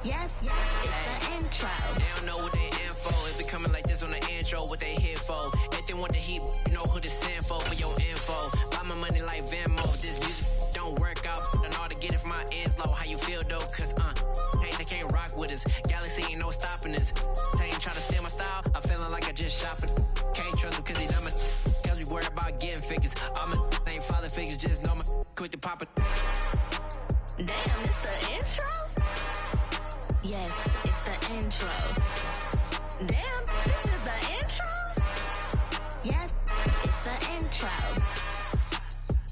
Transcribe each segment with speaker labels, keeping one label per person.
Speaker 1: Yes, it's the intro.
Speaker 2: They don't know what they in for. It be coming like this on the intro, what they here for. If they want the heat, you know who to send for your info. Buy my money like Venmo. This music don't work out. I know how to get it from my ends low. How you feel though? Cause hey, they can't rock with us. Galaxy ain't no stopping us. They ain't try to steal my style. I'm feeling like I just shot for. Can't trust him cause he done my. Cause we worried about getting figures. All my ain't father figures. Just know my quick to pop it.
Speaker 1: Damn, it's the intro? Yes, it's the intro. Damn, this is the intro? Yes, it's the intro.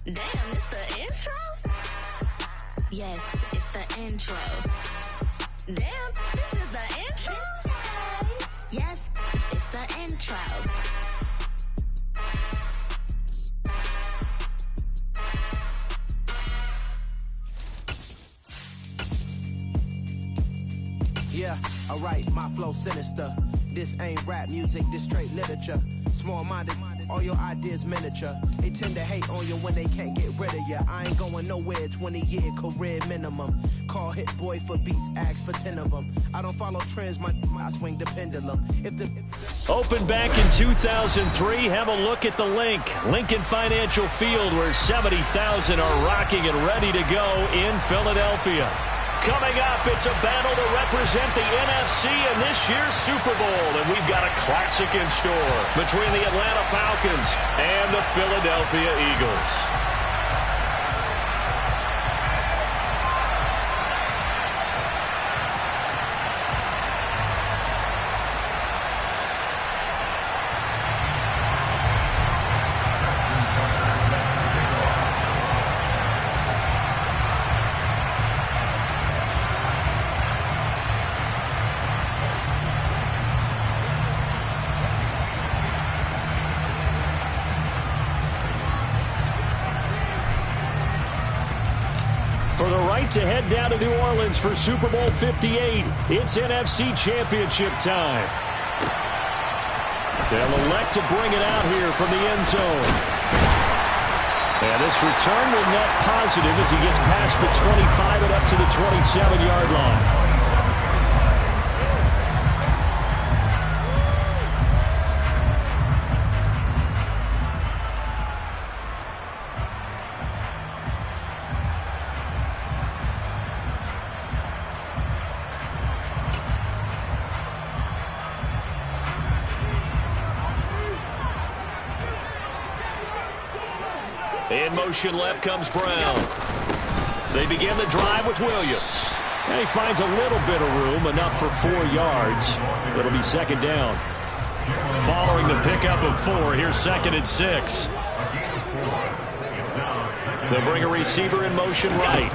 Speaker 1: Damn, it's the intro? Yes, it's the intro. Damn, this is the intro? Yes, it's the intro.
Speaker 3: Yeah, alright, my flow sinister. This ain't rap music, this straight literature. Small-minded, all your ideas miniature. They tend to hate on you when they can't get rid of you. I ain't going nowhere, 20-year career minimum. Call Hit Boy for beats, ask for 10 of them. I don't follow trends, I swing the pendulum.
Speaker 4: Opened back in 2003, have a look at the Lincoln Financial Field, where 70,000 are rocking and ready to go in Philadelphia. Coming up, it's a battle to represent the NFC in this year's Super Bowl. And we've got a classic in store between the Atlanta Falcons and the Philadelphia Eagles. For the right to head down to New Orleans for Super Bowl 58, it's NFC Championship time. They'll elect to bring it out here from the end zone. And this return will net positive as he gets past the 25 and up to the 27-yard line. In motion left comes Brown. They begin the drive with Williams. And he finds a little bit of room, enough for 4 yards. It'll be second down. Following the pickup of 4, here's 2nd and 6. They'll bring a receiver in motion right.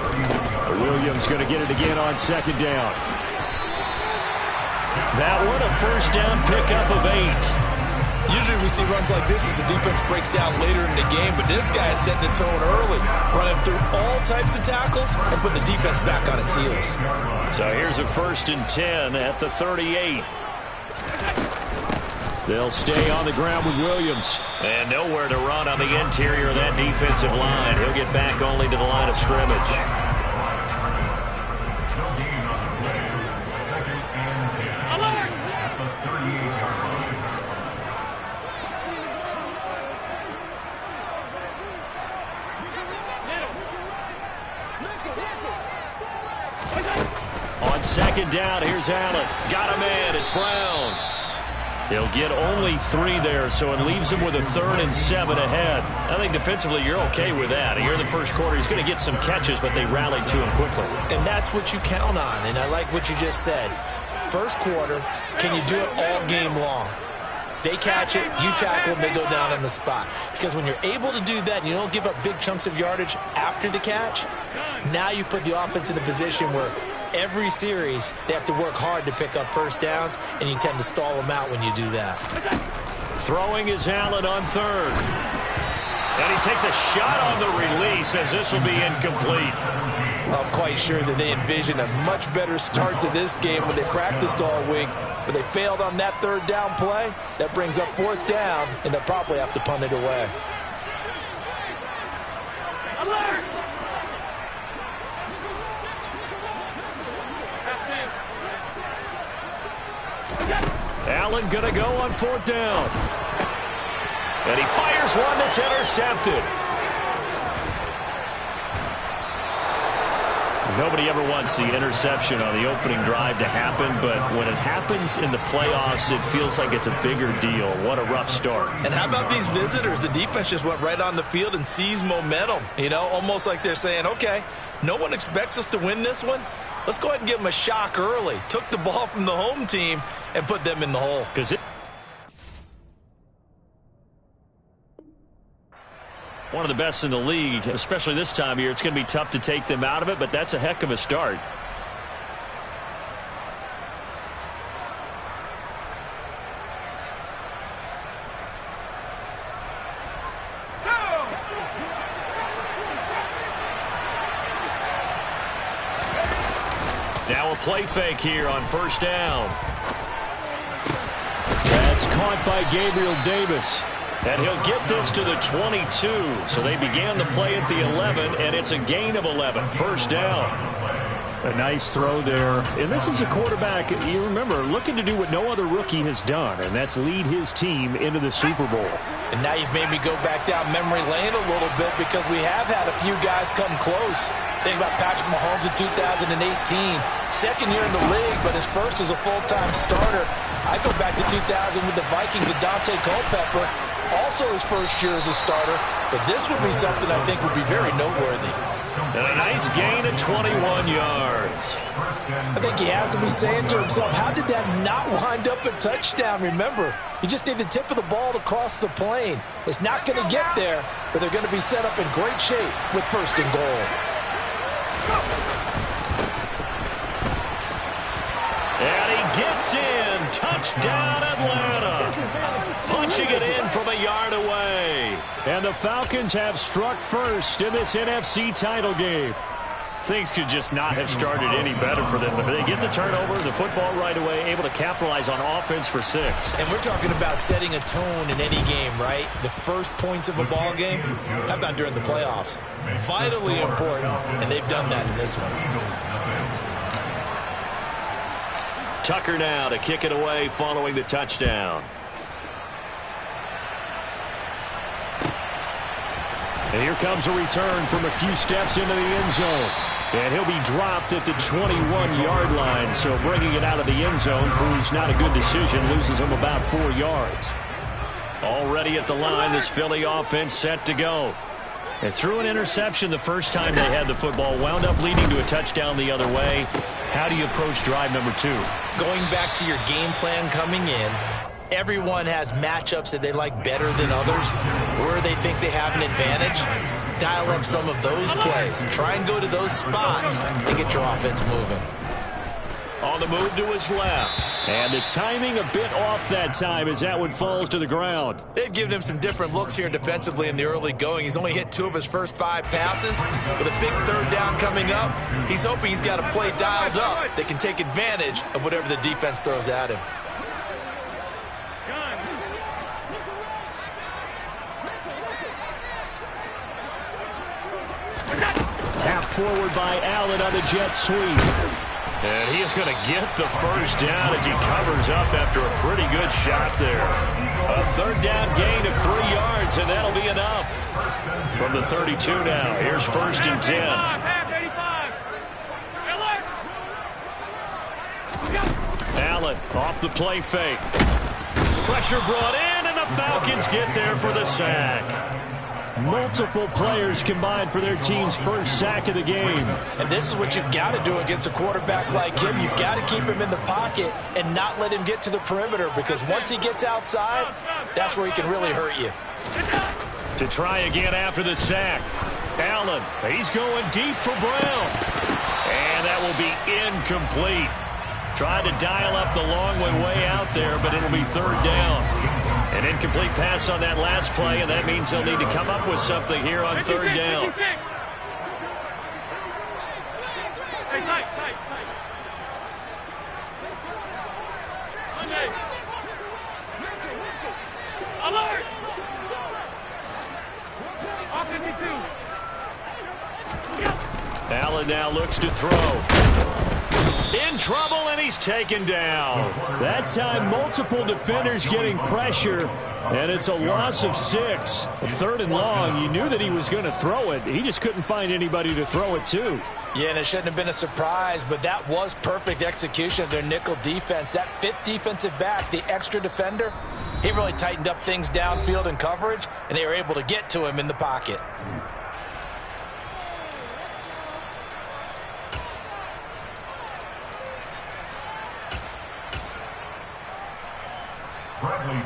Speaker 4: Williams going to get it again on 2nd down. That one a first down pickup of 8.
Speaker 5: Usually we see runs like this as the defense breaks down later in the game, but this guy is setting the tone early, running through all types of tackles and putting the defense back on its heels.
Speaker 4: So here's a 1st and 10 at the 38. They'll stay on the ground with Williams. And nowhere to run on the interior of that defensive line. He'll get back only to the line of scrimmage. On 2nd down, here's Allen. Got a man, it's Brown. He'll get only 3 there, so it leaves him with a 3rd and 7 ahead. I think defensively you're okay with that. Here in the first quarter, he's going to get some catches, but they rallied to him quickly.
Speaker 5: And that's what you count on, and I like what you just said. First quarter, can you do it all game long? They catch it, you tackle them, they go down on the spot. Because when you're able to do that and you don't give up big chunks of yardage after the catch, now you put the offense in a position where every series they have to work hard to pick up first downs, and you tend to stall them out when you do that.
Speaker 4: Throwing is Allen on 3rd. And he takes a shot on the release as this will be incomplete.
Speaker 5: I'm quite sure that they envisioned a much better start to this game when they practiced all week. But they failed on that 3rd down play. That brings up 4th down, and they'll probably have to punt it away.
Speaker 6: Alert!
Speaker 4: Allen going to go on 4th down. And he fires one that's intercepted. Nobody ever wants the interception on the opening drive to happen, but when it happens in the playoffs, it feels like it's a bigger deal. What a rough start.
Speaker 5: And how about these visitors? The defense just went right on the field and seized momentum. You know, almost like they're saying, okay, no one expects us to win this one. Let's go ahead and give them a shock early. Took the ball from the home team and put them in the hole.
Speaker 4: One of the best in the league, especially this time of year. It's going to be tough to take them out of it, but that's a heck of a start. Now a play fake here on 1st down. That's caught by Gabriel Davis. And he'll get this to the 22. So they began the play at the 11, and it's a gain of 11. 1st down. A nice throw there. And this is a quarterback, you remember, looking to do what no other rookie has done, and that's lead his team into the Super Bowl.
Speaker 5: And now you've made me go back down memory lane a little bit because we have had a few guys come close. Think about Patrick Mahomes in 2018. Second year in the league, but his first as a full-time starter. I go back to 2000 with the Vikings and Dante Culpepper. Also his first year as a starter, but this would be something I think would be very noteworthy.
Speaker 4: And a nice gain of 21 yards.
Speaker 5: I think he has to be saying to himself, how did that not wind up a touchdown? Remember, you just need the tip of the ball to cross the plane. It's not going to get there, but they're going to be set up in great shape with 1st and goal.
Speaker 4: And he gets in. Touchdown, Atlanta. Punching it in from a yard away. And the Falcons have struck first in this NFC title game. Things could just not have started any better for them. But they get the turnover, the football right away, able to capitalize on offense for 6.
Speaker 5: And we're talking about setting a tone in any game, right? The first points of a ball game, how about during the playoffs? Vitally important, and they've done that in this one.
Speaker 4: Tucker now to kick it away following the touchdown. And here comes a return from a few steps into the end zone. And he'll be dropped at the 21-yard line. So bringing it out of the end zone proves not a good decision. Loses him about 4 yards. Already at the line, this Philly offense set to go. And threw an interception the first time they had the football. Wound up leading to a touchdown the other way. How do you approach drive number 2?
Speaker 5: Going back to your game plan coming in, everyone has matchups that they like better than others, where they think they have an advantage. Dial up some of those plays. Try and go to those spots and get your offense moving.
Speaker 4: On the move to his left. And the timing a bit off that time as that one falls to the ground.
Speaker 5: They've given him some different looks here defensively in the early going. He's only hit 2 of his first 5 passes. With a big 3rd down coming up, he's hoping he's got a play dialed up that can take advantage of whatever the defense throws at him.
Speaker 4: Tap forward by Allen on the jet sweep. And he is going to get the first down as he covers up after a pretty good shot there. A 3rd down gain of 3 yards, and that'll be enough. From the 32 now, here's 1st and 10. Allen off the play fake. Pressure brought in, and the Falcons get there for the sack. Multiple players combined for their team's first sack of the game.
Speaker 5: And this is what you've got to do against a quarterback like him. You've got to keep him in the pocket and not let him get to the perimeter, because once he gets outside, that's where he can really hurt you.
Speaker 4: To try again after the sack. Allen, he's going deep for Brown. And that will be incomplete. Tried to dial up the long way out there, but it'll be 3rd down. An incomplete pass on that last play, and that means they'll need to come up with something here on 3rd down. Allen now looks to throw. In trouble, and he he's taken down. That time, multiple defenders getting pressure, and it's a loss of 6. A 3rd and long. You knew that he was going to throw it. He just couldn't find anybody to throw it to.
Speaker 5: Yeah, and it shouldn't have been a surprise, but that was perfect execution of their nickel defense. That 5th defensive back, the extra defender, he really tightened up things downfield in coverage, and they were able to get to him in the pocket.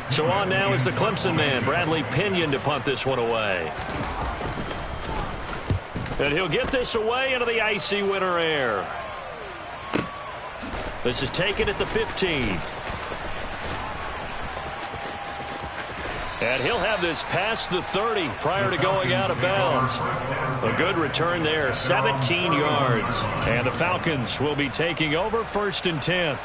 Speaker 4: So on now is the Clemson man, Bradley Pinion, to punt this one away. And he'll get this away into the icy winter air. This is taken at the 15. And he'll have this past the 30 prior to going out of bounds. A good return there, 17 yards. And the Falcons will be taking over 1st and 10.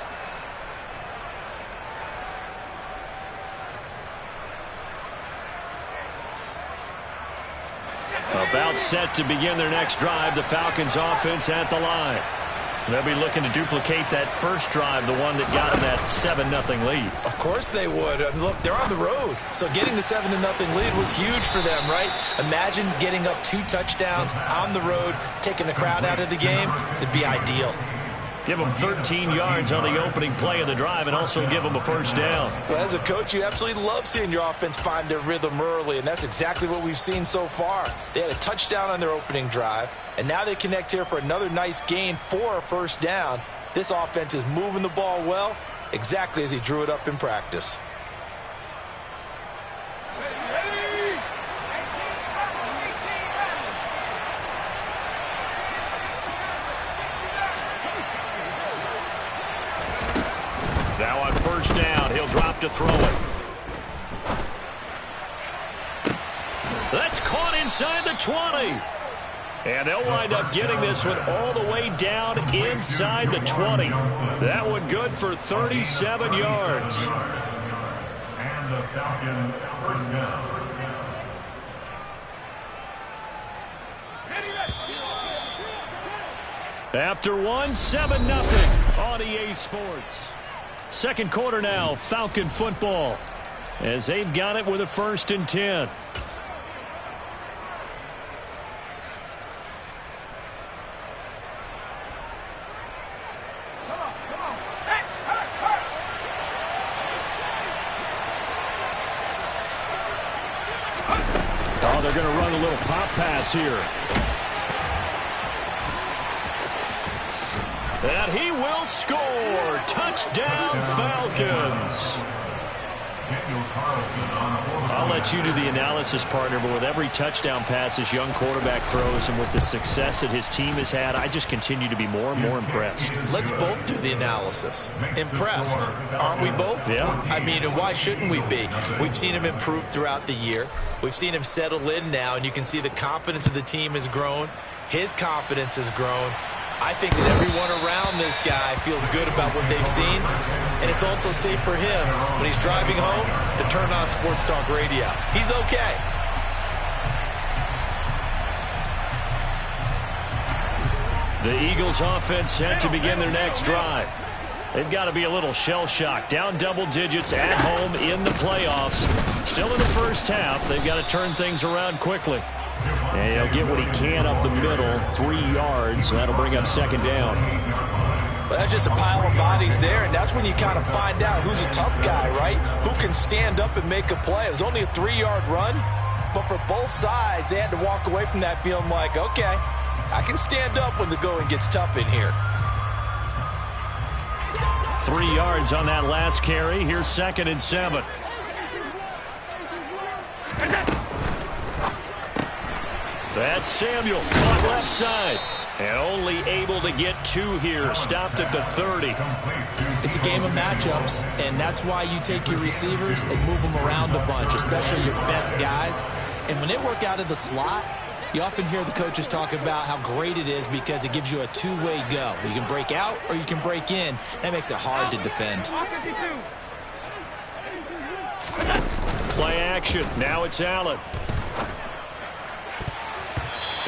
Speaker 4: About set to begin their next drive, the Falcons offense at the line. They'll be looking to duplicate that first drive, the one that got them that 7-0 lead.
Speaker 5: Of course they would. I mean, look, they're on the road. So getting the 7-0 lead was huge for them, right? Imagine getting up 2 touchdowns on the road, taking the crowd out of the game. It'd be ideal.
Speaker 4: Give them 13 yards on the opening play of the drive and also give them a first down.
Speaker 5: Well, as a coach, you absolutely love seeing your offense find their rhythm early, and that's exactly what we've seen so far. They had a touchdown on their opening drive, and now they connect here for another nice gain for a first down. This offense is moving the ball well, exactly as he drew it up in practice.
Speaker 4: Now on first down, he'll drop to throw it. That's caught inside the 20. And they'll wind up getting this one all the way down inside the 20. That one good for 37 yards.
Speaker 6: And the Falcons first down.
Speaker 4: After one, 7-0 on EA Sports. Second quarter now, Falcon football, as they've got it with a 1st and 10. Oh, they're going to run a little pop pass here. And he will score. Touchdown, Falcons. I'll let you do the analysis, partner, but with every touchdown pass this young quarterback throws and with the success that his team has had, I just continue to be more and more impressed.
Speaker 5: Let's both do the analysis. Impressed. Aren't we both?
Speaker 4: Yeah.
Speaker 5: I mean, and why shouldn't we be? We've seen him improve throughout the year. We've seen him settle in now, and you can see the confidence of the team has grown. His confidence has grown. I think that everyone around this guy feels good about what they've seen, and it's also safe for him when he's driving home to turn on Sports Talk Radio. He's okay.
Speaker 4: The Eagles offense set to begin their next drive. They've got to be a little shell-shocked. Down double digits at home in the playoffs. Still in the first half. They've got to turn things around quickly. And he'll get what he can up the middle, 3 yards. That'll bring up second down.
Speaker 5: Well, that's just a pile of bodies there, and that's when you kind of find out who's a tough guy, right? Who can stand up and make a play. It was only a 3-yard run, but for both sides, they had to walk away from that feeling like, okay, I can stand up when the going gets tough in here.
Speaker 4: 3 yards on that last carry. Here's 2nd and 7. That's Samuel, caught left side. And only able to get 2 here. Stopped at the 30.
Speaker 5: It's a game of matchups, and that's why you take your receivers and move them around a bunch, especially your best guys. And when they work out of the slot, you often hear the coaches talk about how great it is because it gives you a two-way go. You can break out or you can break in. That makes it hard to defend. Play
Speaker 4: action. Now it's Allen.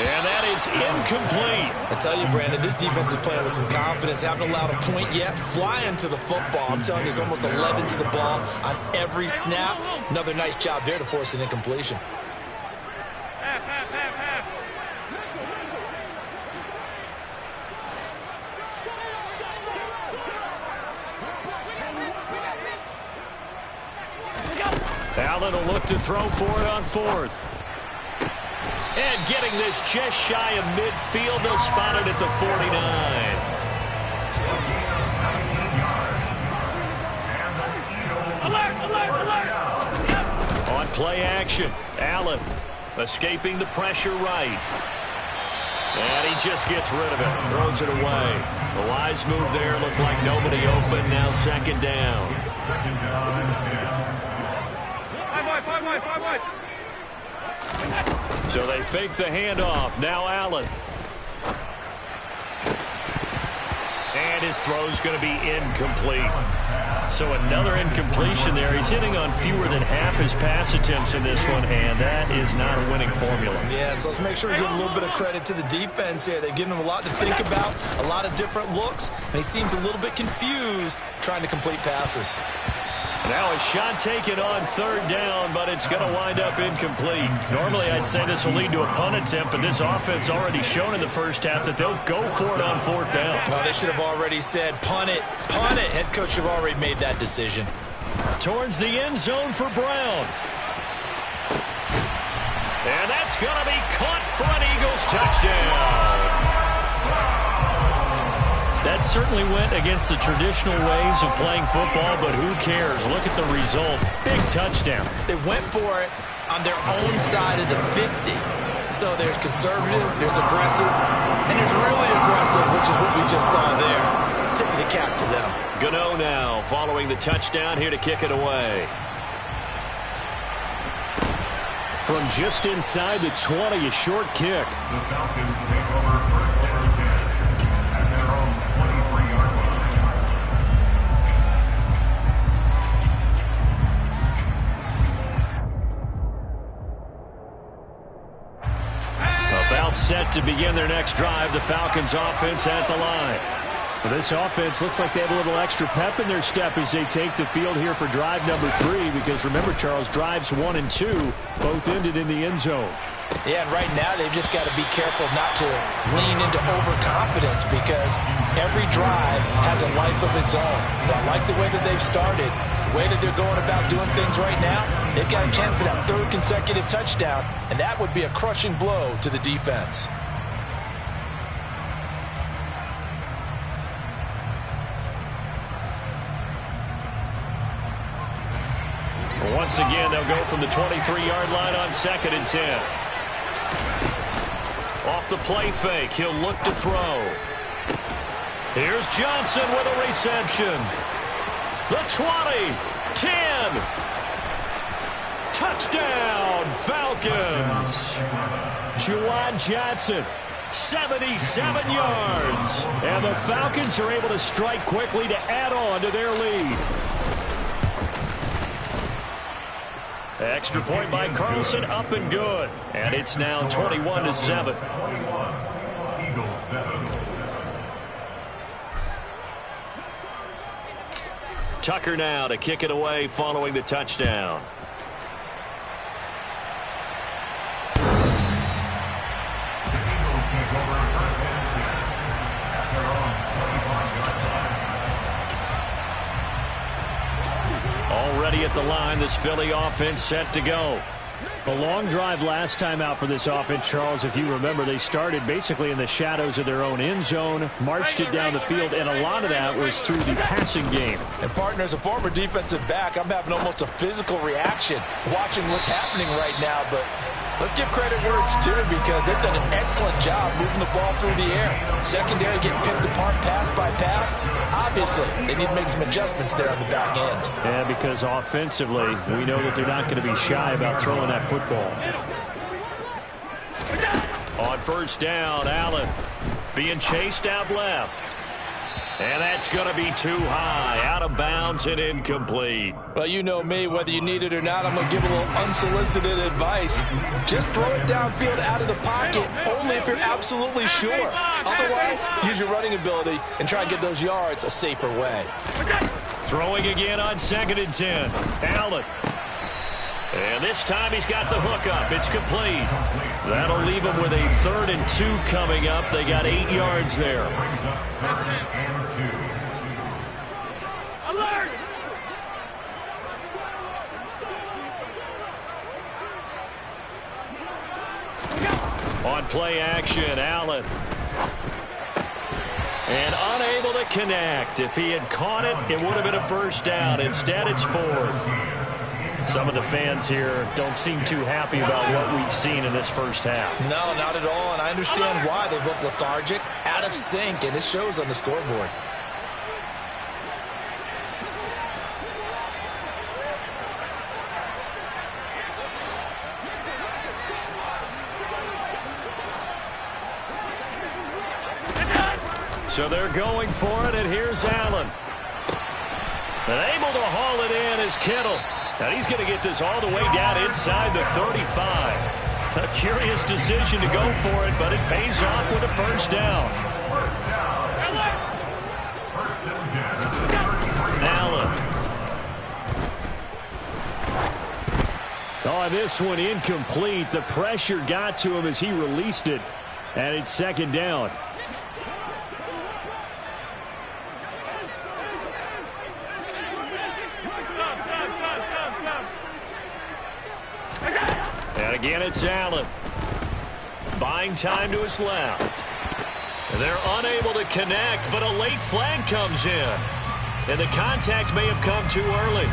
Speaker 4: And that is incomplete.
Speaker 5: I tell you, Brandon, this defense is playing with some confidence. Haven't allowed a point yet. Flying to the football. I'm telling you, there's almost 11 to the ball on every snap. Another nice job there to force an incompletion.
Speaker 4: Allen will look to throw for it on fourth. And getting this just shy of midfield. They'll spot it at the 49. On play action, Allen escaping the pressure right. And he just gets rid of it. Throws it away. The wise move there. Looked like nobody open. Now second down. So they fake the handoff. Now Allen. And his throw's going to be incomplete. So another incompletion there. He's hitting on fewer than half his pass attempts in this one, and that is not a winning formula.
Speaker 5: Yeah, so let's make sure we give a little bit of credit to the defense here. They've given him a lot to think about, a lot of different looks, and he seems a little bit confused trying to complete passes.
Speaker 4: Now a shot taken on third down, but it's going to wind up incomplete. Normally I'd say this will lead to a punt attempt, but this offense already shown in the first half that they'll go for it on fourth down.
Speaker 5: Well, they should have already said, punt it, punt it. Head coach should have already made that decision.
Speaker 4: Towards the end zone for Brown. And that's going to be caught for an Eagles touchdown. That certainly went against the traditional ways of playing football, but who cares? Look at the result. Big touchdown.
Speaker 5: They went for it on their own side of the 50. So there's conservative, there's aggressive, and there's really aggressive, which is what we just saw there. Tip of the cap to them.
Speaker 4: Gano now following the touchdown here to kick it away. From just inside the 20, a short kick.
Speaker 6: The Falcons take over first down 10 at their own 23-yard line.
Speaker 4: About set to begin their next drive. The Falcons offense at the line. Well, this offense looks like they have a little extra pep in their step as they take the field here for drive number 3, because remember, Charles, drives 1 and 2 both ended in the end zone.
Speaker 5: Yeah, and right now they've just got to be careful not to lean into overconfidence, because every drive has a life of its own. But I like the way that they've started, the way that they're going about doing things right now. They've got a chance for that third consecutive touchdown, and that would be a crushing blow to the defense.
Speaker 4: Once again, they'll go from the 23-yard line on 2nd and 10. Off the play fake, he'll look to throw. Here's Johnson with a reception. The 20, 10. Touchdown, Falcons. Juwan Johnson, 77 yards. And the Falcons are able to strike quickly to add on to their lead. Extra point by Carlson, up and good. And it's now 21-7.
Speaker 6: Eagles 7.
Speaker 4: Tucker now to kick it away following the touchdown. Already at the line, this Philly offense set to go. A long drive last time out for this offense, Charles. If you remember, they started basically in the shadows of their own end zone, marched it down the field, and a lot of that was through the passing game.
Speaker 5: And, partner, as a former defensive back, I'm having almost a physical reaction watching what's happening right now. But let's give credit where it's due, because they've done an excellent job moving the ball through the air. Secondary getting picked apart pass by pass. Obviously, they need to make some adjustments there on the back end.
Speaker 4: Yeah, because offensively, we know that they're not going to be shy about throwing that football. On first down, Allen being chased out left. And that's going to be too high, out of bounds and incomplete.
Speaker 5: Well, you know me, whether you need it or not, I'm going to give a little unsolicited advice. Just throw it downfield out of the pocket, only if you're absolutely sure. Otherwise, use your running ability and try and get those yards a safer way.
Speaker 4: Throwing again on 2nd and 10. Allen. And this time he's got the hook up. It's complete. That'll leave him with a 3rd and 2 coming up. They got 8 yards there.
Speaker 6: Alert!
Speaker 4: On play action, Allen. And unable to connect. If he had caught it, it would have been a first down. Instead, it's 4th. Some of the fans here don't seem too happy about what we've seen in this first half.
Speaker 5: No, not at all, and I understand why. They've looked lethargic, out of sync, and it shows on the scoreboard.
Speaker 4: So they're going for it, and here's Allen. And able to haul it in is Kittle. And he's going to get this all the way down inside the 35. A curious decision to go for it, but it pays off with a first down. Allen. Oh, this one incomplete. The pressure got to him as he released it, and it's 2nd down. And again, it's Allen. Buying time to his left. And they're unable to connect, but a late flag comes in. And the contact may have come too early.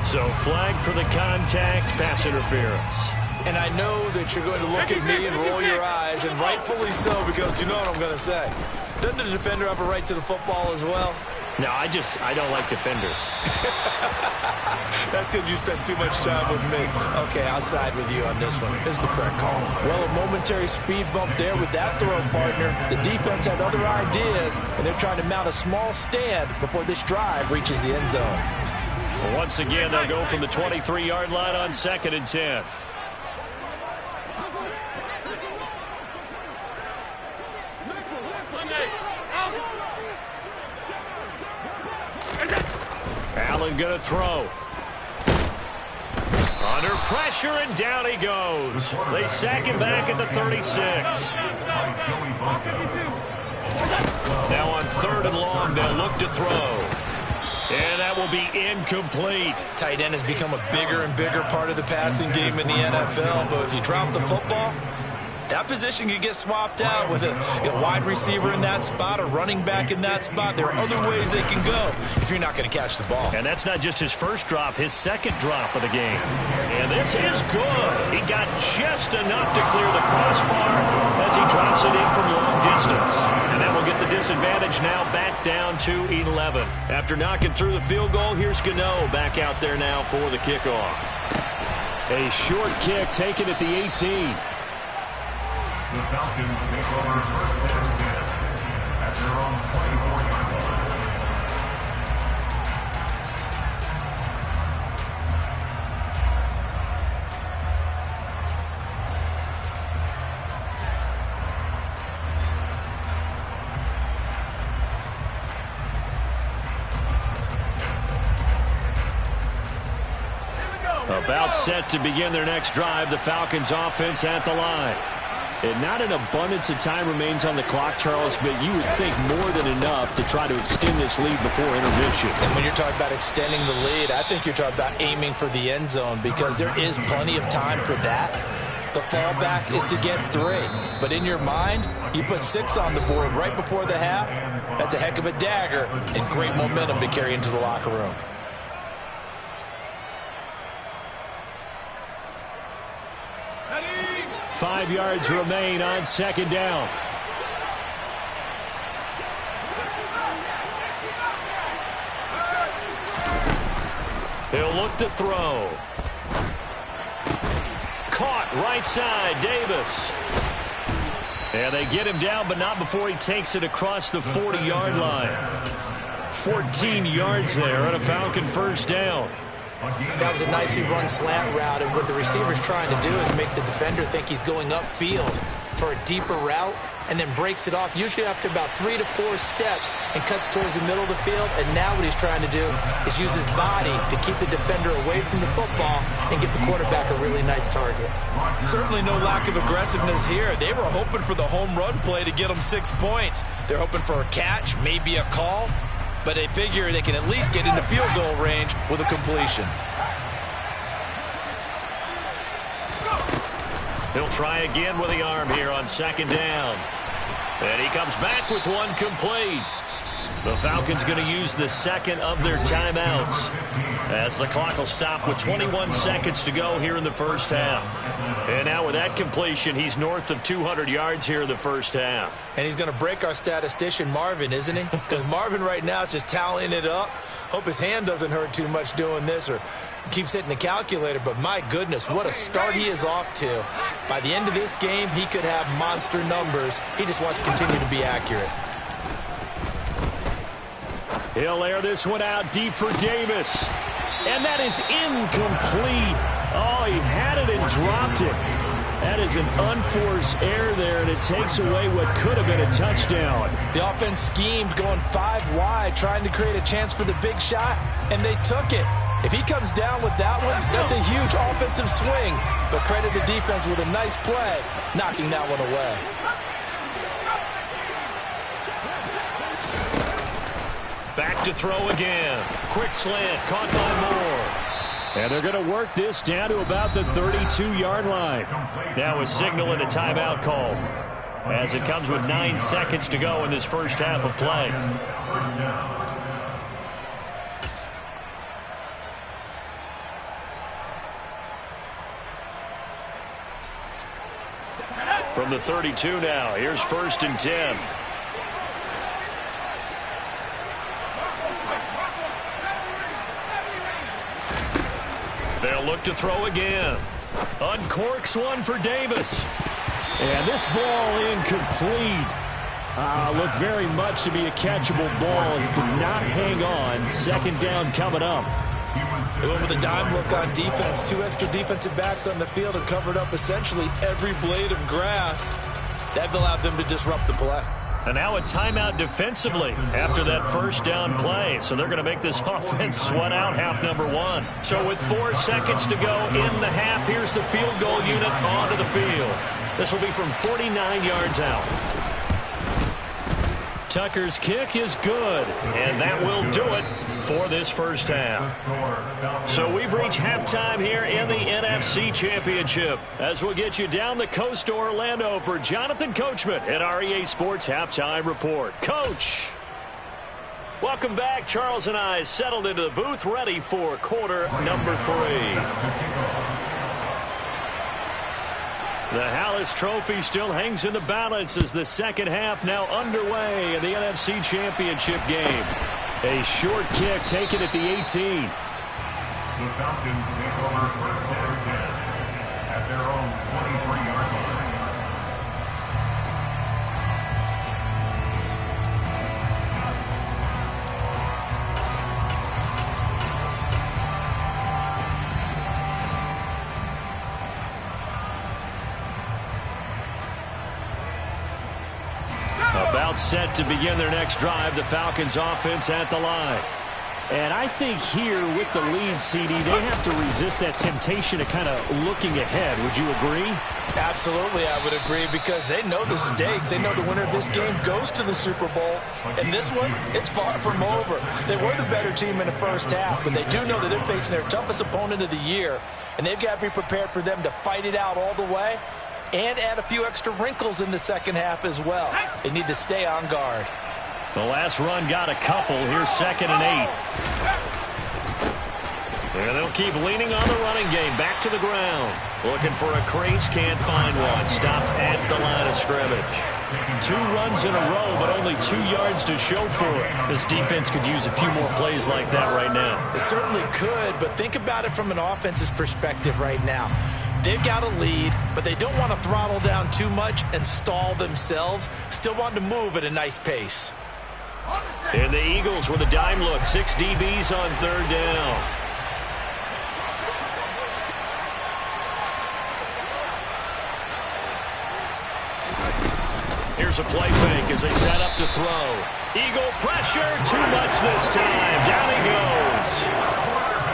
Speaker 4: So flag for the contact, pass interference.
Speaker 5: And I know that you're going to look at me and roll your eyes, and rightfully so, because you know what I'm going to say. Doesn't the defender have a right to the football as well?
Speaker 4: No, I don't like defenders.
Speaker 5: That's because you spent too much time with me. Okay, I'll side with you on this one. It's the correct call. Well, a momentary speed bump there with that throw, partner. The defense had other ideas, and they're trying to mount a small stand before this drive reaches the end zone.
Speaker 4: Well, once again, they'll go from the 23-yard line on 2nd and 10. Allen going to throw. Under pressure, and down he goes. They sack him back at the 36. Now on 3rd and long, they'll look to throw. And that will be incomplete.
Speaker 5: Tight end has become a bigger and bigger part of the passing game in the NFL, but if you drop the football, that position can get swapped out with a wide receiver in that spot, a running back in that spot. There are other ways they can go if you're not going to catch the ball.
Speaker 4: And that's not just his first drop, his 2nd drop of the game. And this is good. He got just enough to clear the crossbar as he drops it in from long distance. And that will get the disadvantage now back down to 11. After knocking through the field goal, here's Gano back out there now for the kickoff. A short kick taken at the 18.
Speaker 6: The Falcons take over 1st and 10 at their own 24-yard line.
Speaker 4: About set to begin their next drive, the Falcons offense at the line. And not an abundance of time remains on the clock, Charles, but you would think more than enough to try to extend this lead before intermission.
Speaker 5: And when you're talking about extending the lead, I think you're talking about aiming for the end zone because there is plenty of time for that. The fallback is to get 3. But in your mind, you put 6 on the board right before the half. That's a heck of a dagger and great momentum to carry into the locker room.
Speaker 6: Ready?
Speaker 4: 5 yards remain on 2nd down. He'll look to throw. Caught right side, Davis. And they get him down, but not before he takes it across the 40-yard line. 14 yards there and a Falcon first down.
Speaker 5: That was a nicely run slant route, and what the receiver's trying to do is make the defender think he's going upfield for a deeper route, and then breaks it off, usually after about 3 to 4 steps, and cuts towards the middle of the field. And now what he's trying to do is use his body to keep the defender away from the football and give the quarterback a really nice target.
Speaker 7: Certainly no lack of aggressiveness here. They were hoping for the home run play to get them 6 points. They're hoping for a catch, maybe a call, but they figure they can at least get into field goal range with a completion.
Speaker 4: He'll try again with the arm here on second down. And he comes back with one complete. The Falcons going to use the second of their timeouts as the clock will stop with 21 seconds to go here in the first half. And now with that completion, he's north of 200 yards here in the first half.
Speaker 5: And he's going to break our statistician Marvin, isn't he? Because Marvin right now is just tallying it up. Hope his hand doesn't hurt too much doing this or keeps hitting the calculator. But my goodness, what a start he is off to. By the end of this game, he could have monster numbers. He just wants to continue to be accurate.
Speaker 4: He'll air this one out deep for Davis. And that is incomplete. Oh, he had it and dropped it. That is an unforced error there, and it takes away what could have been a touchdown.
Speaker 5: The offense schemed going 5 wide, trying to create a chance for the big shot, and they took it. If he comes down with that one, that's a huge offensive swing. But credit the defense with a nice play, knocking that one away.
Speaker 4: Back to throw again. Quick slant, caught by Moore. And they're going to work this down to about the 32-yard line. Now a signal and a timeout call as it comes with 9 seconds to go in this first half of play. From the 32 now, here's 1st and 10. They'll look to throw again. Uncorks one for Davis. And this ball incomplete. Looked very much to be a catchable ball. He could not hang on. Second down coming up.
Speaker 5: They went with a dime look on defense. 2 extra defensive backs on the field and covered up essentially every blade of grass. That allowed them to disrupt the play.
Speaker 4: And now a timeout defensively after that first down play. So they're going to make this offense sweat out half number 1. So with 4 seconds to go in the half, here's the field goal unit onto the field. This will be from 49 yards out. Tucker's kick is good, and that will do it for this first half. So we've reached halftime here in the NFC Championship as we'll get you down the coast to Orlando for Jonathan Coachman at our EA Sports Halftime Report. Coach! Welcome back. Charles and I settled into the booth ready for quarter number 3. The Hallis Trophy still hangs in the balance as the second half now underway in the NFC Championship game. A short kick taken at the 18.
Speaker 6: The Falcons take over 1st and 10 at their own 23-yard line.
Speaker 4: About set to begin their next drive, the Falcons offense at the line. And I think here with the lead, CD, they have to resist that temptation of kind of looking ahead. Would you agree?
Speaker 5: Absolutely, I would agree, because they know the stakes. They know the winner of this game goes to the Super Bowl. And this one, it's far from over. They were the better team in the first half, but they do know that they're facing their toughest opponent of the year. And they've got to be prepared for them to fight it out all the way and add a few extra wrinkles in the second half as well. They need to stay on guard.
Speaker 4: The last run got a couple. Here's 2nd and 8. And they'll keep leaning on the running game. Back to the ground. Looking for a crease. Can't find one. Stopped at the line of scrimmage. 2 runs in a row, but only 2 yards to show for it. This defense could use a few more plays like that right now.
Speaker 5: It certainly could, but think about it from an offense's perspective right now. They've got a lead, but they don't want to throttle down too much and stall themselves. Still want to move at a nice pace.
Speaker 4: And the Eagles with a dime look. 6 DBs on third down. Here's a play fake as they set up to throw. Eagle pressure, too much this time. Down he goes.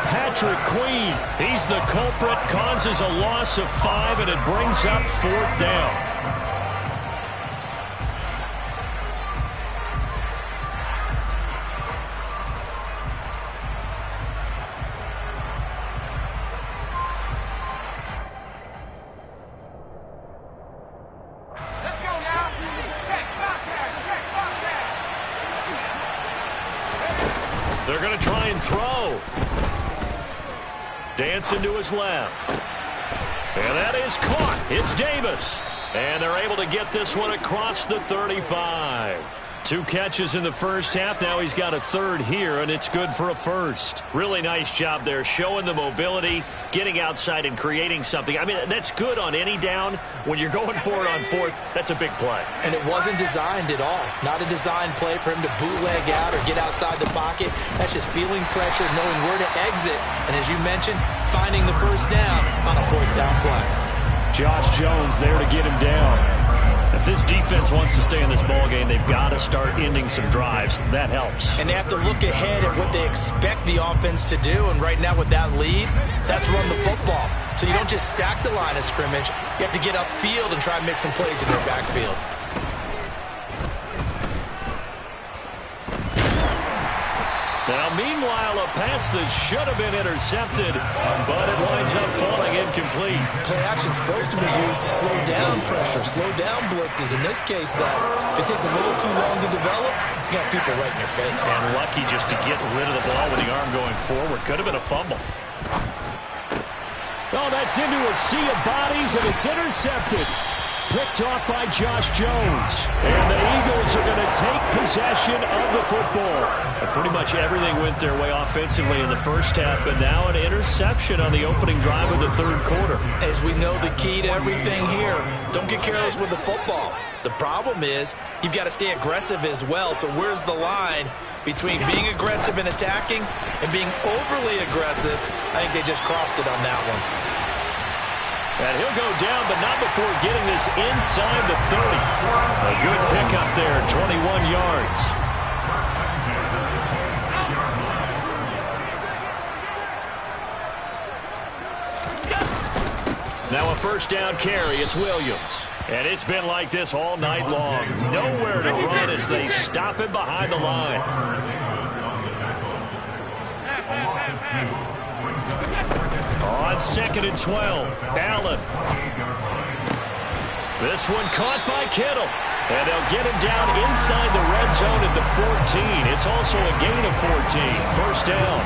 Speaker 4: Patrick Queen, he's the culprit, causes a loss of 5, and it brings up 4th down. They're going to try and throw. Dancing to his left. And that is caught. It's Davis. And they're able to get this one across the 35. 2 catches in the first half. Now he's got a 3rd here, and it's good for a 1st. Really nice job there, showing the mobility, getting outside and creating something. I mean, that's good on any down. When you're going for it on 4th, that's a big play.
Speaker 5: And it wasn't designed at all. Not a designed play for him to bootleg out or get outside the pocket. That's just feeling pressure, knowing where to exit. And as you mentioned, finding the 1st down on a 4th down play.
Speaker 4: Josh Jones there to get him down. If this defense wants to stay in this ballgame, they've got to start ending some drives. That helps.
Speaker 5: And they have to look ahead at what they expect the offense to do. And right now with that lead, that's run the football. So you don't just stack the line of scrimmage. You have to get upfield and try and make some plays in their backfield.
Speaker 4: Now, meanwhile, a pass that should have been intercepted, but it winds up falling incomplete.
Speaker 5: Play action is supposed to be used to slow down pressure, slow down blitzes. In this case, though, if it takes a little too long to develop, you got people right in your face.
Speaker 4: And lucky just to get rid of the ball with the arm going forward. Could have been a fumble. Oh, that's into a sea of bodies, and it's intercepted. Picked off by Josh Jones. And the Eagles are going to take possession of the football. And pretty much everything went their way offensively in the first half, but now an interception on the opening drive of the 3rd quarter.
Speaker 5: As we know, the key to everything here, don't get careless with the football. The problem is you've got to stay aggressive as well. So where's the line between being aggressive and attacking and being overly aggressive? I think they just crossed it on that one.
Speaker 4: And he'll go down, but not before getting this inside the 30. A good pickup there, 21 yards. Now a 1st down carry, it's Williams. And it's been like this all night long. Nowhere to run as they stop him behind the line. On 2nd and 12, Allen. This one caught by Kittle. And they'll get him down inside the red zone at the 14. It's also a gain of 14. 1st down.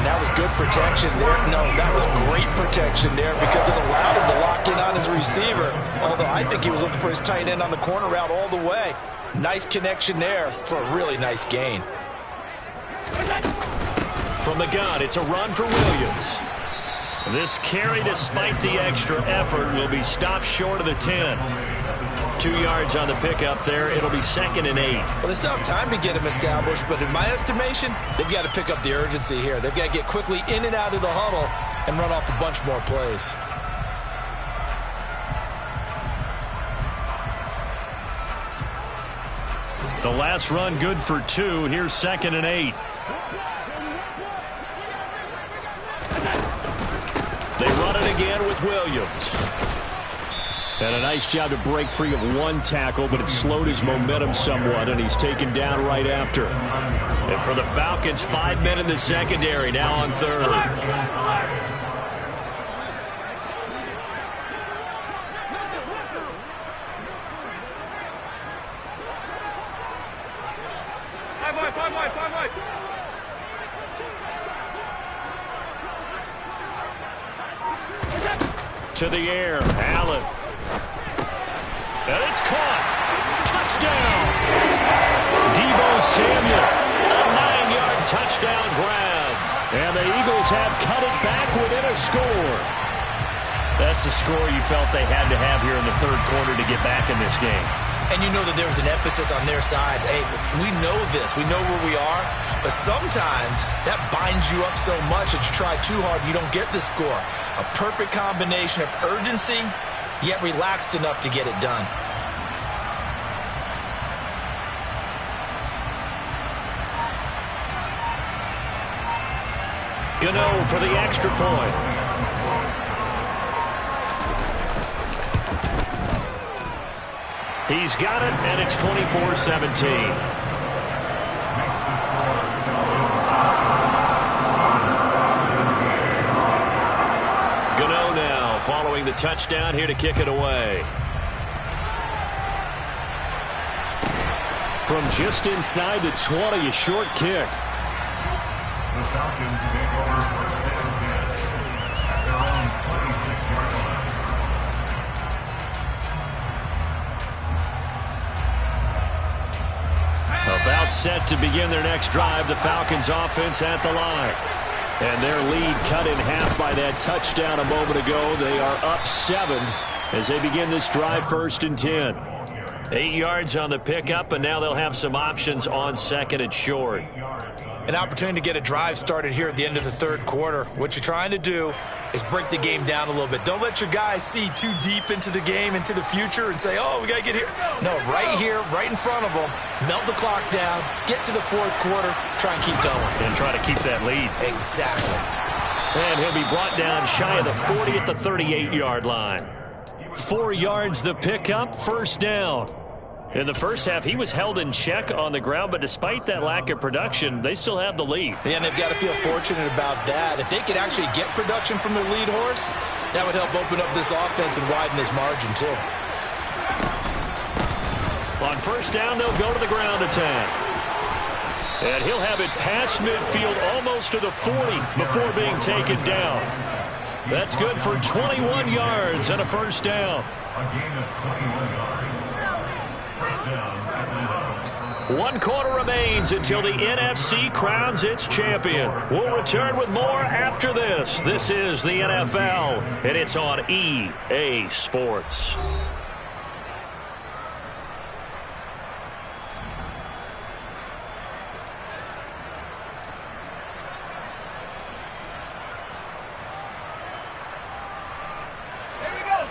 Speaker 5: And that was good protection there. No, that was great protection there because it allowed him to lock in on his receiver. Although I think he was looking for his tight end on the corner route all the way. Nice connection there for a really nice gain.
Speaker 4: From the gun, it's a run for Williams. This carry, despite the extra effort, will be stopped short of the 10. 2 yards on the pickup there. It'll be 2nd and 8.
Speaker 5: Well, they still have time to get him established, but in my estimation, they've got to pick up the urgency here. They've got to get quickly in and out of the huddle and run off a bunch more plays.
Speaker 4: The last run good for 2. Here's 2nd and 8. They run it again with Williams. And a nice job to break free of 1 tackle, but it slowed his momentum somewhat, and he's taken down right after. And for the Falcons, 5 men in the secondary, now on 3rd. To the air, Allen. And it's caught. Touchdown. Deebo Samuel, a 9-yard touchdown grab. And the Eagles have cut it back within a score. That's a score you felt they had to have here in the 3rd quarter to get back in this game.
Speaker 5: and you know that there's an emphasis on their side. Hey, we know this. We know where we are. But sometimes that binds you up so much that you try too hard, you don't get the score. A perfect combination of urgency, yet relaxed enough to get it done.
Speaker 4: Gano for the extra point. He's got it, and it's 24-17. Gano now following the touchdown here to kick it away. From just inside the 20, a short kick.
Speaker 6: The Falcons take over first and 10 at their own 26-yard line.
Speaker 4: About set to begin their next drive, the Falcons offense at the line. And their lead cut in half by that touchdown a moment ago. They are up 7 as they begin this drive, 1st and 10. 8 yards on the pickup, and now they'll have some options on 2nd and short.
Speaker 5: An opportunity to get a drive started here at the end of the 3rd quarter. What you're trying to do is break the game down a little bit. Don't let your guys see too deep into the game, into the future, and say, oh, we got to get here. No, right here, right in front of them, melt the clock down, get to the 4th quarter, try and keep going.
Speaker 4: And try to keep that lead.
Speaker 5: Exactly.
Speaker 4: And he'll be brought down shy of the 40 at the 38-yard line. 4 yards the pickup, 1st down. In the first half, he was held in check on the ground, but despite that lack of production, they still have the lead.
Speaker 5: Yeah, and they've got to feel fortunate about that. If they could actually get production from their lead horse, that would help open up this offense and widen this margin, too.
Speaker 4: On 1st down, they'll go to the ground attack. And he'll have it past midfield almost to the 40 before being taken down. That's good for 21 yards and a 1st down.
Speaker 6: A gain of 21 yards.
Speaker 4: 1 quarter remains until the NFC crowns its champion. We'll return with more after this. This is the NFL, and it's on EA Sports.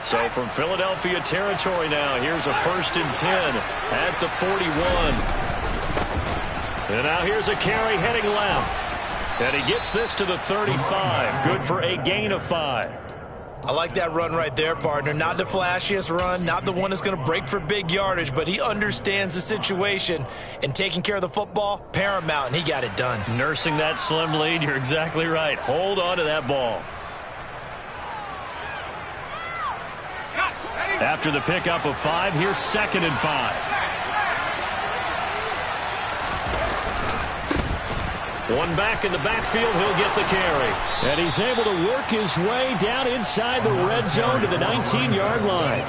Speaker 4: So from Philadelphia territory now, here's a 1st and 10 at the 41. And now here's a carry heading left. And he gets this to the 35. Good for a gain of 5.
Speaker 5: I like that run right there, partner. Not the flashiest run, not the one that's going to break for big yardage, but he understands the situation, and taking care of the football, paramount, and he got it done.
Speaker 4: Nursing that slim lead, you're exactly right. Hold on to that ball. After the pickup of 5, here's 2nd and 5. One back in the backfield, he'll get the carry. And he's able to work his way down inside the red zone to the 19-yard line.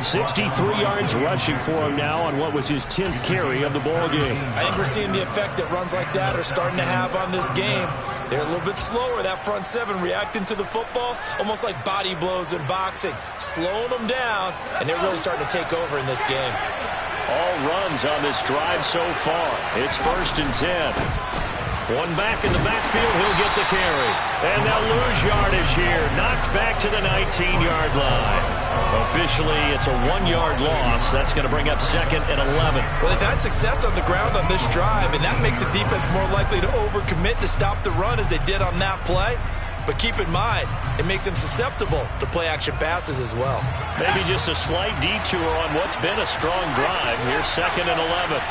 Speaker 4: 63 yards rushing for him now on what was his 10th carry of the ball game.
Speaker 5: I think we're seeing the effect that runs like that are starting to have on this game. They're a little bit slower, that front 7, reacting to the football, almost like body blows in boxing, slowing them down, and they're really starting to take over in this game.
Speaker 4: All runs on this drive so far. It's 1st and 10. One back in the backfield, he'll get the carry. And they'll lose yardage here. Knocked back to the 19-yard line. Officially, it's a 1-yard loss. That's going to bring up 2nd and 11.
Speaker 5: Well, they've had success on the ground on this drive, and that makes the defense more likely to overcommit to stop the run as they did on that play. But keep in mind, it makes them susceptible to play-action passes as well.
Speaker 4: Maybe just a slight detour on what's been a strong drive. Here's 2nd and 11.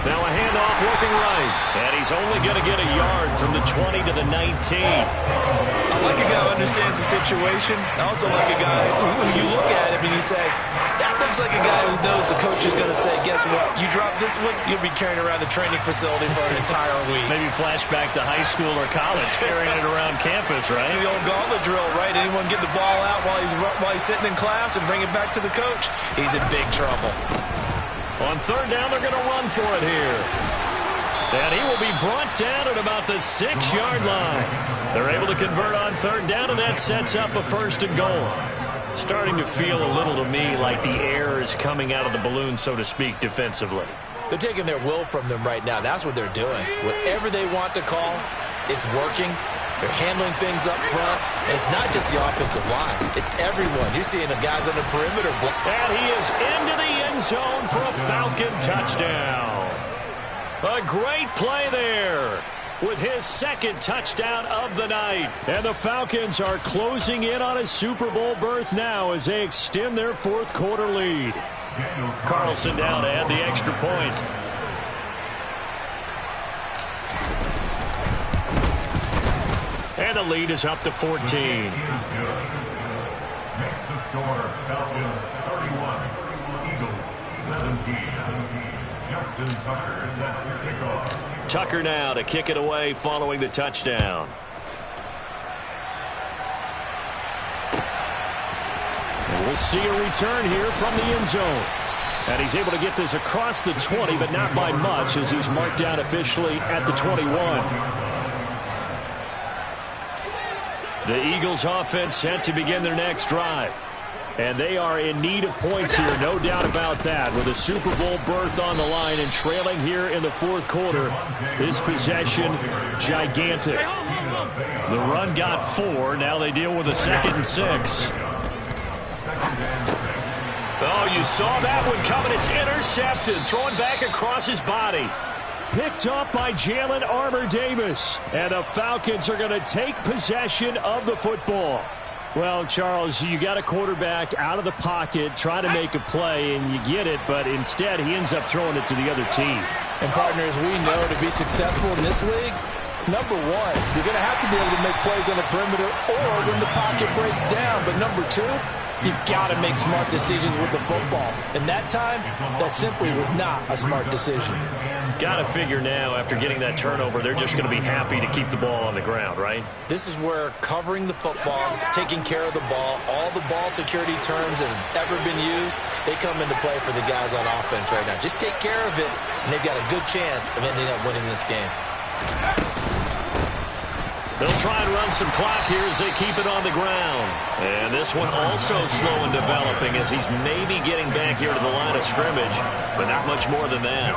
Speaker 4: Now a handoff working right. And he's only going to get a yard from the 20 to the 19.
Speaker 5: I like a guy who understands the situation. I also like a guy who you look at him and you say, that looks like a guy who knows the coach is going to say, guess what? You drop this one, you'll be carrying around the training facility for an entire week.
Speaker 4: Maybe flashback to high school or college, carrying it around campus, right?
Speaker 5: The old gauntlet drill, right? Anyone get the ball out while he's sitting in class and bring it back to the coach? He's in big trouble.
Speaker 4: On 3rd down, they're going to run for it here. And he will be brought down at about the 6-yard line. They're able to convert on 3rd down, and that sets up a 1st and goal. Starting to feel a little to me like the air is coming out of the balloon, so to speak, defensively.
Speaker 5: They're taking their will from them right now. That's what they're doing. Whatever they want to call, it's working. They're handling things up front. And it's not just the offensive line. It's everyone. You're seeing the guys on the perimeter.
Speaker 4: And he is into the end zone for a Falcon touchdown. A great play there with his second touchdown of the night. And the Falcons are closing in on a Super Bowl berth now as they extend their fourth quarter lead. Carlson down to add the extra point. And the lead is up to 14.
Speaker 6: Makes the score Falcons 31, Eagles 17. Justin Tucker set to kick off.
Speaker 4: Tucker now to kick it away following the touchdown. And we'll see a return here from the end zone. And he's able to get this across the 20, but not by much as he's marked down officially at the 21. The Eagles offense set to begin their next drive. And they are in need of points here, no doubt about that. With a Super Bowl berth on the line and trailing here in the fourth quarter, this possession gigantic. The run got 4. Now they deal with a 2nd and 6. Oh, you saw that one coming. It's intercepted. Throwing back across his body. Picked up by Jalen Armour-Davis. And the Falcons are going to take possession of the football. Well, Charles, you got a quarterback out of the pocket trying to make a play, and you get it, but instead he ends up throwing it to the other team.
Speaker 5: And, partners, we know to be successful in this league, number one, you're going to have to be able to make plays on the perimeter or when the pocket breaks down. But number two, you've got to make smart decisions with the football. And that time, that simply was not a smart decision.
Speaker 4: Got to figure now, after getting that turnover, they're just going to be happy to keep the ball on the ground, right?
Speaker 5: This is where covering the football, taking care of the ball, all the ball security terms that have ever been used, they come into play for the guys on offense right now. Just take care of it, and they've got a good chance of ending up winning this game.
Speaker 4: They'll try and run some clock here as they keep it on the ground. And this one also slow in developing as he's maybe getting back here to the line of scrimmage, but not much more than that.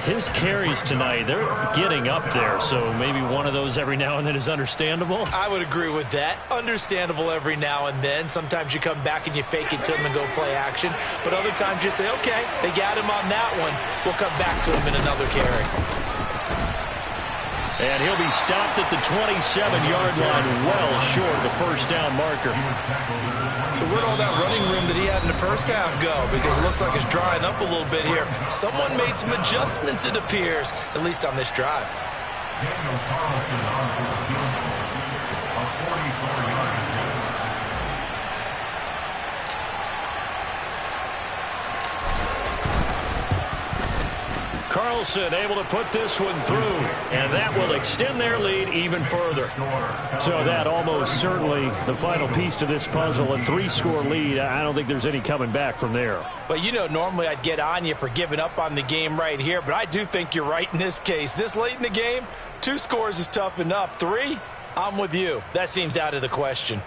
Speaker 4: His carries tonight, they're getting up there, so maybe one of those every now and then is understandable.
Speaker 5: I would agree with that. Understandable every now and then. Sometimes you come back and you fake it to him and go play action, but other times you say, okay, they got him on that one. We'll come back to him in another carry.
Speaker 4: And he'll be stopped at the 27-yard line, well short of the first down marker.
Speaker 5: So where'd all that running room that he had in the first half go? Because it looks like it's drying up a little bit here. Someone made some adjustments, it appears, at least on this drive.
Speaker 6: Daniel Carlson on for the field goal. A 44-yard
Speaker 4: Carlson able to put this one through, and that will extend their lead even further. So that almost certainly the final piece to this puzzle, a 3-score lead. I don't think there's any coming back from there.
Speaker 5: Well, you know, normally I'd get on you for giving up on the game right here, but I do think you're right in this case. This late in the game, 2 scores is tough enough. 3, I'm with you. That seems out of the question.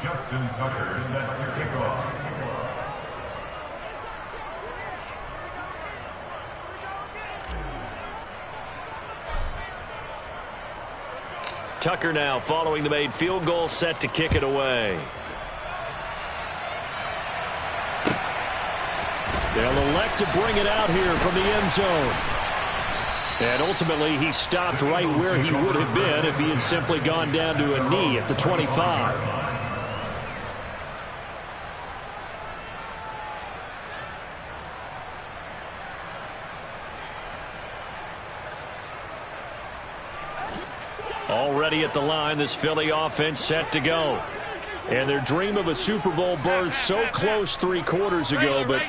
Speaker 6: Justin Tucker set to kick off.
Speaker 4: Tucker now following the made field goal, set to kick it away. They'll elect to bring it out here from the end zone. And ultimately, he stopped right where he would have been if he had simply gone down to a knee at the 25. Already at the line, this Philly offense set to go. And their dream of a Super Bowl berth so close 3 quarters ago, but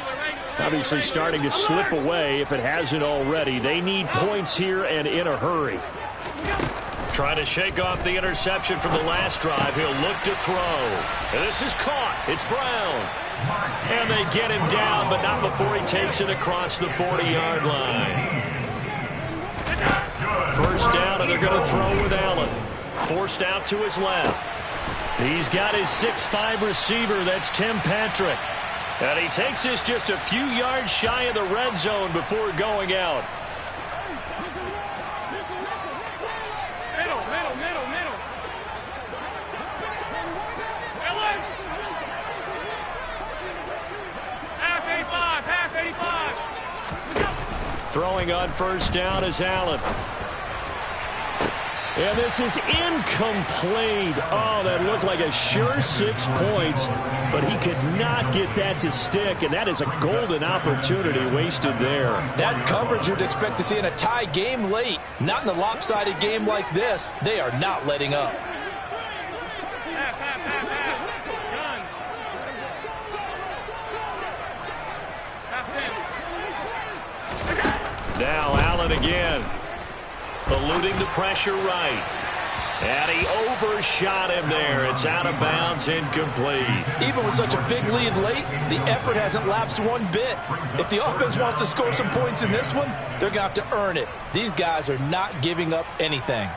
Speaker 4: obviously starting to slip away if it hasn't already. They need points here and in a hurry. Trying to shake off the interception from the last drive. He'll look to throw. And this is caught. It's Brown. And they get him down, but not before he takes it across the 40-yard line.
Speaker 6: That's good.
Speaker 4: First down, and they're going to throw with Allen. Forced out to his left. He's got his 6'5" receiver. That's Tim Patrick. And he takes this just a few yards shy of the red zone before going out.
Speaker 8: Middle. Half 85.
Speaker 4: Throwing on first down is Allen. And this is incomplete. Oh, that looked like a sure 6 points, but he could not get that to stick, and that is a golden opportunity wasted there.
Speaker 5: That's coverage you'd expect to see in a tie game late. Not in a lopsided game like this. They are not letting up.
Speaker 4: Now Allen again. Eluding the pressure right. And he overshot him there. It's out of bounds, incomplete.
Speaker 5: Even with such a big lead late, the effort hasn't lapsed one bit. If the offense wants to score some points in this one, they're going to have to earn it. These guys are not giving up anything.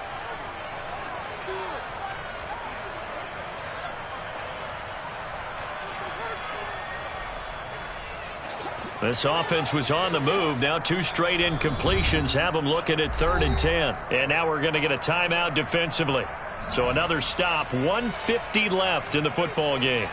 Speaker 4: This offense was on the move. Now 2 straight incompletions have them looking at 3rd and 10. And now we're going to get a timeout defensively. So another stop. 1:50 left in the football game.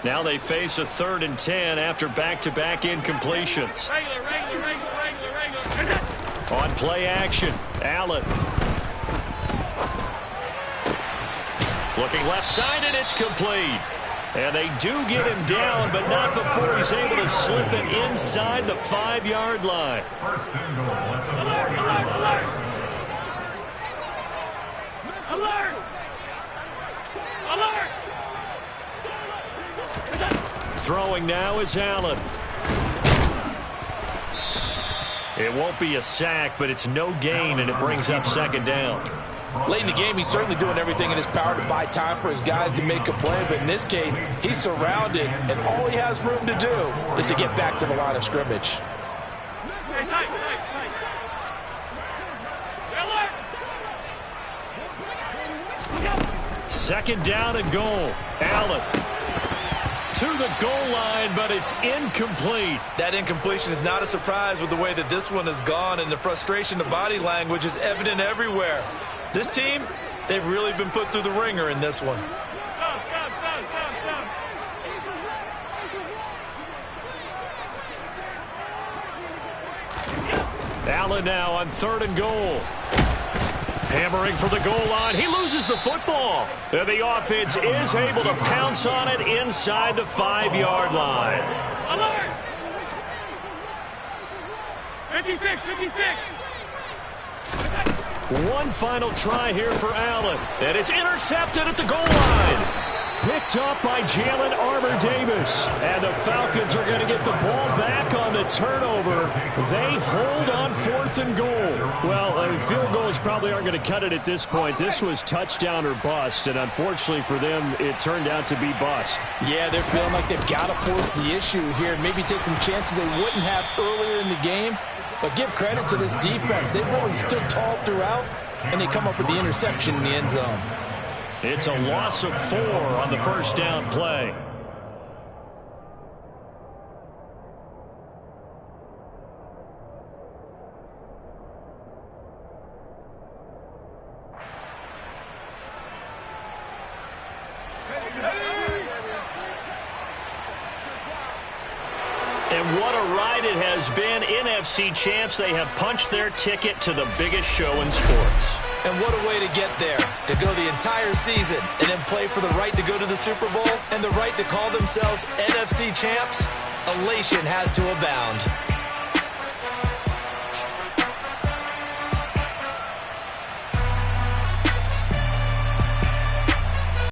Speaker 4: Now they face a 3rd and 10 after back-to-back incompletions.
Speaker 8: Regular.
Speaker 4: On play action, Allen. Looking left side, and it's complete. And they do get him down, but not before he's able to slip it inside the 5-yard line.
Speaker 6: First and goal at the 40.
Speaker 8: Alert!
Speaker 4: Throwing now is Allen. It won't be a sack, but it's no gain, and it brings up 2nd down.
Speaker 5: Late in the game, he's certainly doing everything in his power to buy time for his guys to make a play. But in this case, he's surrounded, and all he has room to do is to get back to the line of scrimmage.
Speaker 8: Hey, tight. Alert!
Speaker 4: 2nd down and goal. Allen to the goal line, but it's incomplete.
Speaker 7: That incompletion is not a surprise with the way that this one has gone, and the frustration of body language is evident everywhere. This team, they've really been put through the ringer in this one.
Speaker 8: Stop.
Speaker 4: Allen now on 3rd and goal. Hammering for the goal line. He loses the football. And the offense is able to pounce on it inside the 5-yard line.
Speaker 8: Alert! 56.
Speaker 4: One final try here for Allen. And it's intercepted at the goal line. Picked up by Jalen Armour-Davis. And the Falcons are going to get the ball back on the turnover. They hold on 4th and goal. Well, field goals probably aren't going to cut it at this point. This was touchdown or bust, and unfortunately for them, it turned out to be bust.
Speaker 5: Yeah, they're feeling like they've got to force the issue here and maybe take some chances they wouldn't have earlier in the game. But give credit to this defense. They really stood tall throughout, and they come up with the interception in the end zone.
Speaker 4: It's a loss of 4 on the 1st down play. And what a ride it has been. NFC champs, they have punched their ticket to the biggest show in sports.
Speaker 7: And what a way to get there, to go the entire season and then play for the right to go to the Super Bowl and the right to call themselves NFC champs. Elation has to abound.